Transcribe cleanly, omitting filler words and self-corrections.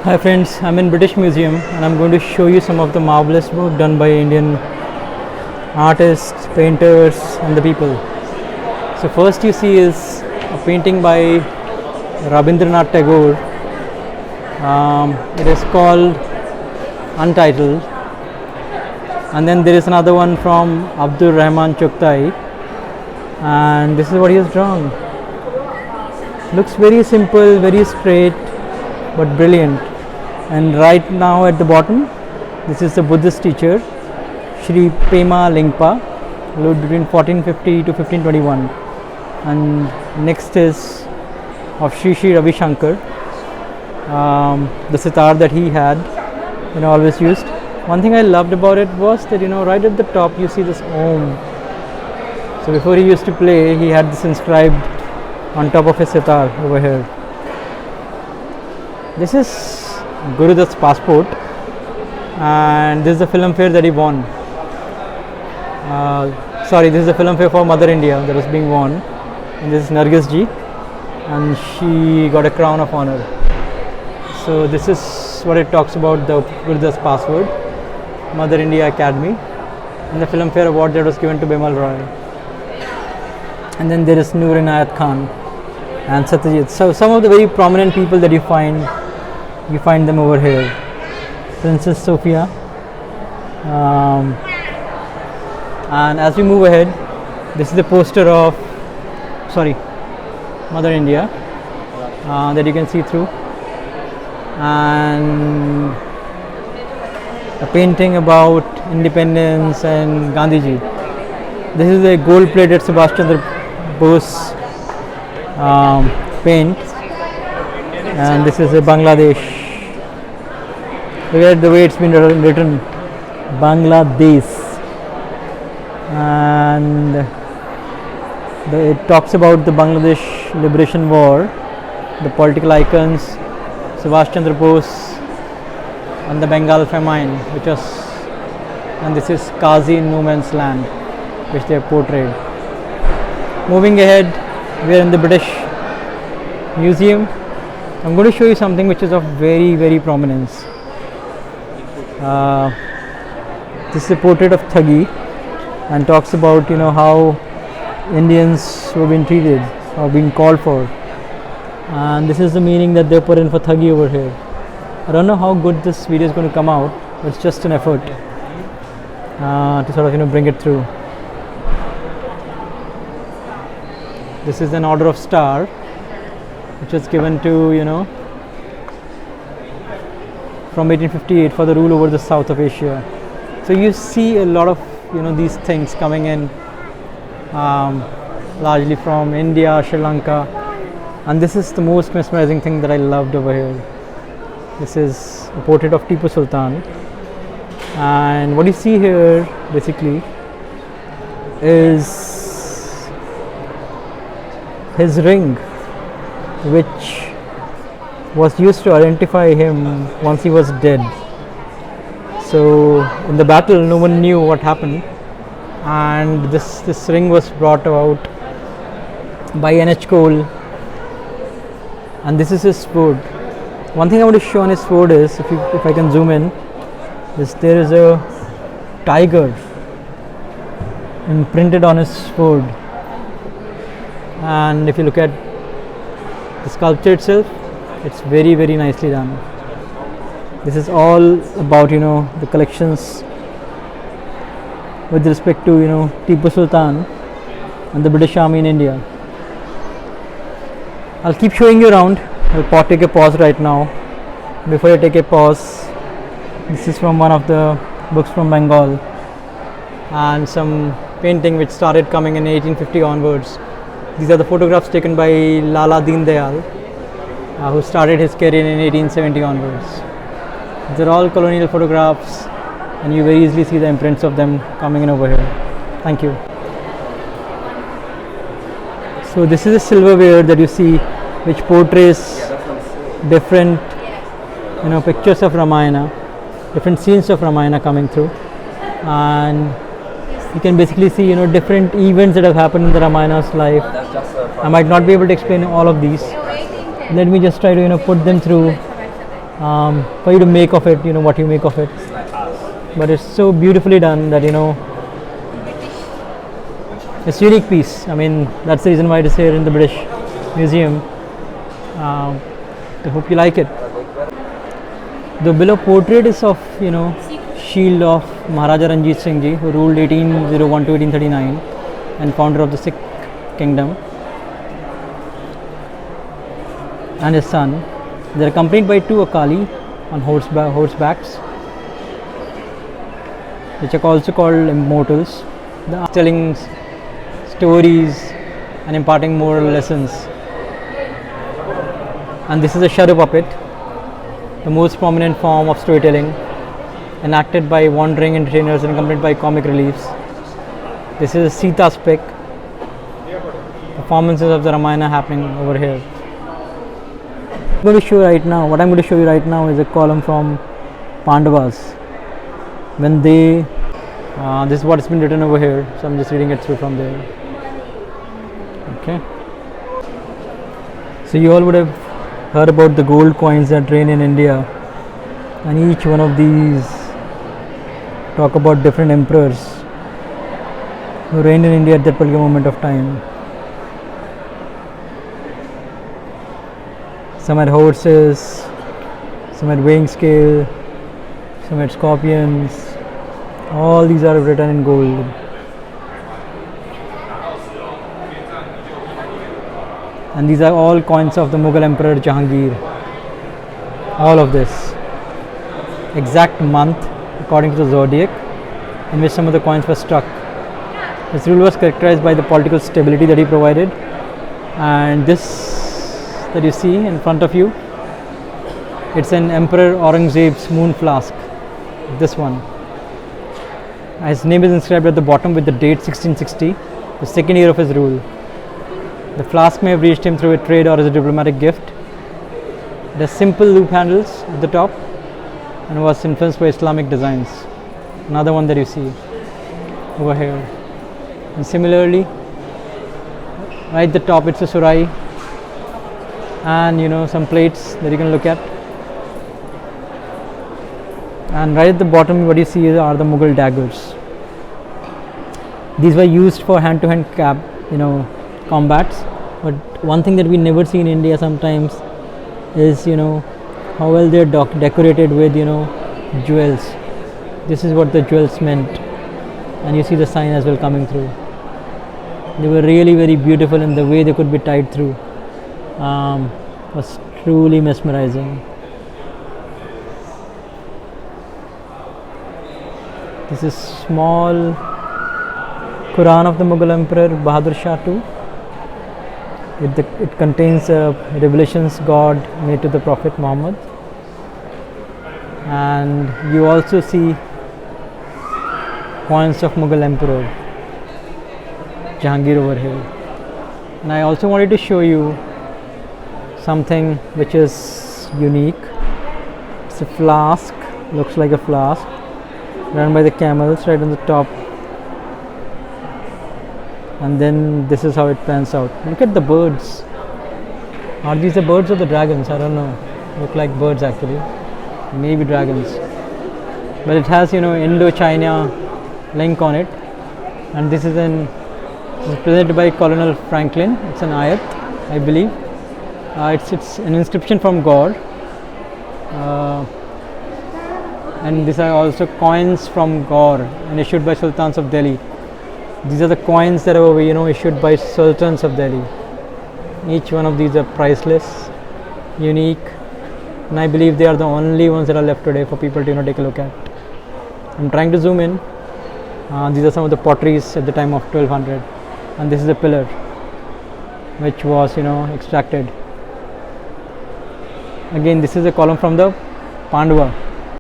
Hi friends, I'm in British Museum and I'm going to show you some of the marvelous work done by Indian artists, painters and the people. So first you see is a painting by Rabindranath Tagore. It is called Untitled, and then there is another one from Abdul Rahman Chuktai, and this is what he has drawn. Looks very simple, very straight but brilliant. And right now at the bottom, this is the Buddhist teacher Sri Pema Lingpa, lived between 1450 to 1521, and next is of Sri Ravi Shankar, the sitar that he had always used. One thing I loved about it was that right at the top you see this Om. So before he used to play, he had this inscribed on top of his sitar over here. This is Guru Dutt's passport, and this is the Filmfare that he won. This is the Filmfare for Mother India that was being won, and this is Nargis ji, and she got a crown of honor. So this is what it talks about, the Guru Dutt's password, Mother India Academy, and the Filmfare award that was given to Bimal Roy. And then there is Noor Inayat Khan and Satyajit. So some of the very prominent people that you find them over here. Princess Sophia, and as we move ahead, this is the poster of Mother India that you can see through, and a painting about independence and Gandhiji. This is a gold-plated Subhash Chandra Bose paint, and this is a Bangladesh. Look at the way it's been written, Bangladesh, and it talks about the Bangladesh Liberation War, the political icons, Subhash Chandra Bose, and the Bengal famine, and this is Kazi in No Man's Land, which they have portrayed. Moving ahead, we are in the British Museum. I'm going to show you something which is of very, very prominence. This is a portrait of Thagi, and talks about how Indians were being treated or being called for, and this is the meaning that they put in for Thagi over here. I don't know how good this video is going to come out, but it's just an effort to sort of bring it through. This is an Order of Star which was given to from 1858 for the rule over the south of Asia. So you see a lot of these things coming in, largely from India, Sri Lanka, and this is the most mesmerizing thing that I loved over here. This is a portrait of Tipu Sultan, and what you see here basically is his ring, which was used to identify him once he was dead. So in the battle, no one knew what happened, and this ring was brought out by N.H. Cole, and this is his sword. One thing I want to show on his sword is, if I can zoom in, is there is a tiger imprinted on his sword, and if you look at the sculpture itself, it's very, very nicely done. This is all about the collections with respect to Tipu Sultan and the British Army in India. I'll keep showing you around. I'll take a pause right now. Before I take a pause, this is from one of the books from Bengal, and some painting which started coming in 1850 onwards. These are the photographs taken by Lala Deen Dayal, who started his career in 1870 onwards. These are all colonial photographs, and you very easily see the imprints of them coming in over here. Thank you. So this is a silverware that you see, which portrays different pictures of Ramayana, different scenes of Ramayana coming through, and you can basically see different events that have happened in the Ramayana's life. I might not be able to explain all of these. Let me just try to put them through for you to make of it, what you make of it. But it's so beautifully done that it's a unique piece. I mean, that's the reason why it is here in the British Museum. I hope you like it. The below portrait is of shield of Maharaja Ranjit Singh Ji, who ruled 1801 to 1839 and founder of the Sikh kingdom, and his son. They are accompanied by two Akali on horsebacks, which are also called immortals, telling stories and imparting moral lessons. And this is a shadow puppet, the most prominent form of storytelling, enacted by wandering entertainers and accompanied by comic reliefs. This is Sita's pic, performances of the Ramayana happening over here. What I'm going to show you right now is a column from Pandavas. When they, this is what's been written over here, so I'm just reading it through from there. Okay. So you all would have heard about the gold coins that reign in India, and each one of these talk about different emperors who reigned in India at that particular moment of time. Some had horses, some had weighing scale, some had scorpions. All these are written in gold. And these are all coins of the Mughal Emperor Jahangir. All of this. Exact month according to the zodiac in which some of the coins were struck. His rule was characterized by the political stability that he provided. And this that you see in front of you, it's an Emperor Aurangzeb's moon flask. This one. His name is inscribed at the bottom with the date 1660, the second year of his rule. The flask may have reached him through a trade or as a diplomatic gift. It has simple loop handles at the top and was influenced by Islamic designs. Another one that you see over here. And similarly, right at the top it's a surai, and some plates that you can look at. And right at the bottom what you see are the Mughal daggers. These were used for hand-to-hand combats. But one thing that we never see in India sometimes is how well they're decorated with jewels. This is what the jewels meant, and you see the sign as well coming through. They were really very beautiful, and the way they could be tied through was truly mesmerizing. This is small Quran of the Mughal Emperor Bahadur Shah II. It contains revelations God made to the Prophet Muhammad, and you also see coins of Mughal Emperor Jahangir over here. And I also wanted to show you something which is unique. It's a flask, looks like a flask, run by the camels right on the top. And then this is how it pans out. Look at the birds. Are these the birds or the dragons? I don't know. Look like birds actually. Maybe dragons. But it has Indo-China link on it. And this is presented by Colonel Franklin. It's an ayat, I believe. It's an inscription from God. And these are also coins from Gaur and issued by Sultans of Delhi. These are the coins that are issued by Sultans of Delhi. Each one of these are priceless, unique, and I believe they are the only ones that are left today for people to take a look at. I'm trying to zoom in. These are some of the potteries at the time of 1200, and this is a pillar which was extracted. Again, this is a column from the Pandava.